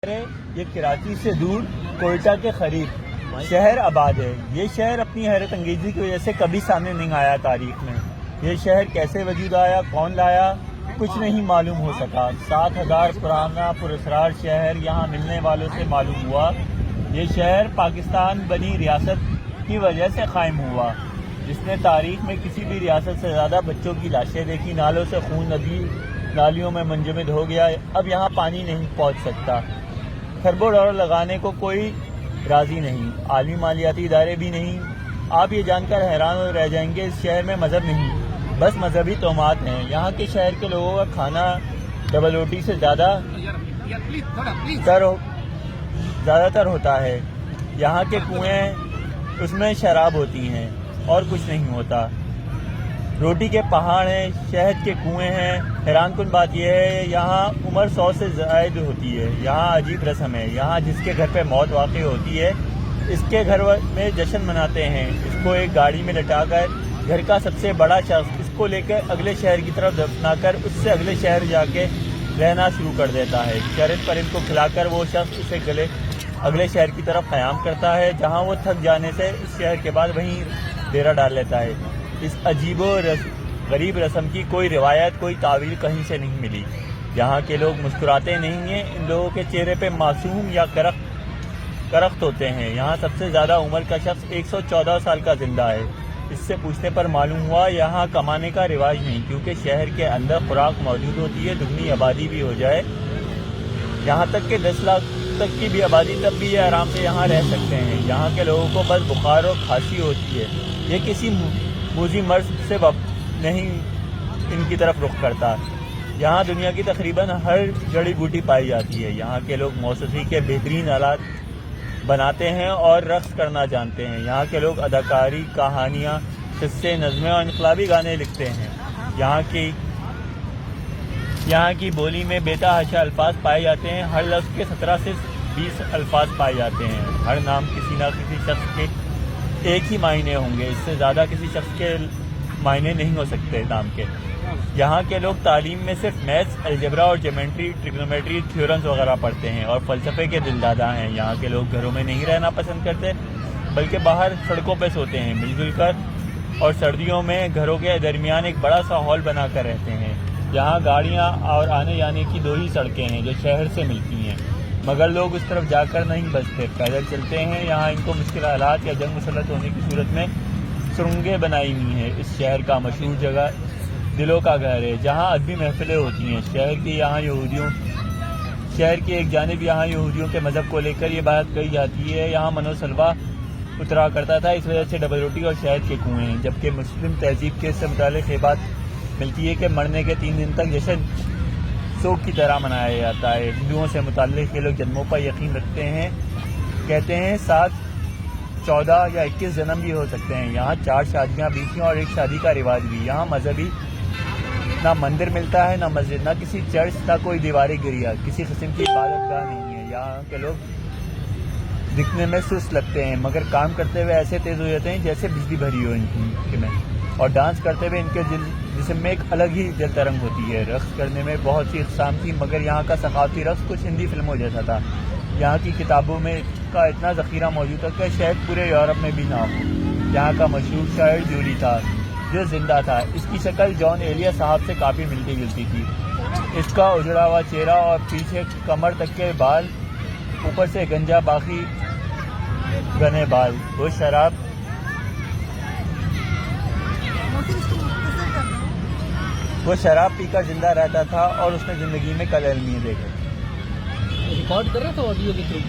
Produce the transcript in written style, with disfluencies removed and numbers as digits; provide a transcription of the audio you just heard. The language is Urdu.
یہ کراچی سے دور کوئٹہ کے قریب شہر آباد ہے۔ یہ شہر اپنی حیرت انگیزی کی وجہ سے کبھی سامنے نہیں آیا تاریخ میں۔ یہ شہر کیسے وجود آیا، کون لایا، کچھ نہیں معلوم ہو سکا۔ 7000 پرانا پراسرار شہر یہاں ملنے والوں سے معلوم ہوا۔ یہ شہر پاکستان بنی ریاست کی وجہ سے قائم ہوا، جس نے تاریخ میں کسی بھی ریاست سے زیادہ بچوں کی لاشیں دیکھی۔ نالوں سے خون ندی نالیوں میں منجمد ہو گیا۔ اب یہاں پانی نہیں پہنچ سکتا۔ کھربوں ڈالر لگانے کو کوئی راضی نہیں، عالمی مالیاتی ادارے بھی نہیں۔ آپ یہ جان کر حیران رہ جائیں گے، اس شہر میں مذہب نہیں، بس مذہبی توہمات ہیں۔ یہاں کے شہر کے لوگوں کا کھانا ڈبل روٹی سے زیادہ تر ہوتا ہے۔ یہاں کے کنویں، اس میں شراب ہوتی ہیں اور کچھ نہیں ہوتا۔ روٹی کے پہاڑ ہیں، شہد کے کنویں ہیں۔ حیران کن بات یہ ہے، یہاں عمر 100 سے زائد ہوتی ہے۔ یہاں عجیب رسم ہے، یہاں جس کے گھر پہ موت واقع ہوتی ہے، اس کے گھر میں جشن مناتے ہیں۔ اس کو ایک گاڑی میں لٹا کر گھر کا سب سے بڑا شخص اس کو لے کر اگلے شہر کی طرف دفنا کر اس سے اگلے شہر جا کے رہنا شروع کر دیتا ہے۔ چرند پرند کو کھلا کر وہ شخص اسے اگلے شہر کی طرف قیام کرتا ہے، جہاں وہ تھک جانے سے اس شہر کے بعد وہیں ڈیرا ڈال لیتا ہے۔ اس عجیب و غریب رسم کی کوئی روایت، کوئی تعویل کہیں سے نہیں ملی۔ یہاں کے لوگ مسکراتے نہیں ہیں، ان لوگوں کے چہرے پہ معصوم یا کرخت ہوتے ہیں۔ یہاں سب سے زیادہ عمر کا شخص 114 سال کا زندہ ہے۔ اس سے پوچھنے پر معلوم ہوا یہاں کمانے کا رواج نہیں، کیونکہ شہر کے اندر خوراک موجود ہوتی ہے، دگنی آبادی بھی ہو جائے، یہاں تک کہ 10 لاکھ تک کی بھی آبادی، تب بھی یہ آرام سے یہاں رہ سکتے ہیں۔ یہاں کے لوگوں کو بس بخار اور کھانسی ہوتی ہے، یہ کسی موذی مرض سے نہیں ان کی طرف رخ کرتا۔ یہاں دنیا کی تقریباً ہر جڑی بوٹی پائی جاتی ہے۔ یہاں کے لوگ موسیقی کے بہترین آلات بناتے ہیں اور رقص کرنا جانتے ہیں۔ یہاں کے لوگ اداکاری، کہانیاں، قصے، نظمیں اور انقلابی گانے لکھتے ہیں۔ یہاں کی بولی میں بے تحاشا الفاظ پائے جاتے ہیں، ہر لفظ کے 17 سے 20 الفاظ پائے جاتے ہیں۔ ہر نام کسی نہ کسی شخص کے ایک ہی معنی ہوں گے، اس سے زیادہ کسی شخص کے معنی نہیں ہو سکتے نام کے۔ یہاں کے لوگ تعلیم میں صرف میتھس، الجبرا اور جیومیٹری، ٹریگنومیٹری، تھیورمز وغیرہ پڑھتے ہیں اور فلسفے کے دلدادہ ہیں۔ یہاں کے لوگ گھروں میں نہیں رہنا پسند کرتے، بلکہ باہر سڑکوں پہ سوتے ہیں مل جل کر، اور سردیوں میں گھروں کے درمیان ایک بڑا سا ہال بنا کر رہتے ہیں۔ یہاں گاڑیاں اور آنے جانے کی 2 ہی سڑکیں ہیں جو شہر سے ملتی ہیں، مگر لوگ اس طرف جا کر نہیں بستے، پیدل چلتے ہیں۔ یہاں ان کو مشکل حالات یا جنگ مسلط ہونے کی صورت میں سرنگیں بنائی ہوئی ہیں۔ اس شہر کا مشہور جگہ دلوں کا گھر ہے، جہاں ادبی محفلیں ہوتی ہیں۔ شہر کی ایک جانب یہاں یہودیوں کے مذہب کو لے کر یہ بات کہی جاتی ہے، یہاں من و سلوا اترا کرتا تھا، اس وجہ سے ڈبل روٹی اور شہد کے کنویں ہیں۔ جبکہ مسلم تہذیب کے اس سے متعلق یہ بات ملتی ہے کہ مرنے کے 3 دن تک جشن سوگ کی طرح منایا جاتا ہے۔ ہندوؤں سے متعلق یہ لوگ جنموں پر یقین رکھتے ہیں، کہتے ہیں 7، 14 یا 21 جنم بھی ہو سکتے ہیں۔ یہاں 4 شادیاں بھی تھیں اور 1 شادی کا رواج بھی۔ یہاں مذہبی نہ مندر ملتا ہے، نہ مسجد، نہ کسی چرچ، نہ کوئی دیواری گریا، کسی قسم کی عبادت گاہ نہیں ہے۔ یہاں کے لوگ دکھنے میں سست لگتے ہیں، مگر کام کرتے ہوئے ایسے تیز ہو جاتے ہیں جیسے بجلی بھری ہو ان میں، اور ڈانس کرتے ہوئے ان کے جسم میں ایک الگ ہی دل ترنگ ہوتی ہے۔ رقص کرنے میں بہت سی اقسام تھی، مگر یہاں کا ثقافتی رقص کچھ ہندی فلموں جیسا تھا۔ یہاں کی کتابوں میں کا اتنا ذخیرہ موجود تھا کہ شاید پورے یورپ میں بھی نہ ہو۔ یہاں کا مشہور شاعر جولی تھا جو زندہ تھا، اس کی شکل جان ایلیا صاحب سے کافی ملتی جلتی تھی۔ اس کا اجڑا ہوا چہرہ اور پیچھے کمر تک کے بال، اوپر سے گنجا باقی گنے بال۔ وہ شراب پی کر زندہ رہتا تھا اور اس نے زندگی میں کل علمی دیکھے۔ ریکارڈ کر رہا تھا آڈیو کے تھرو؟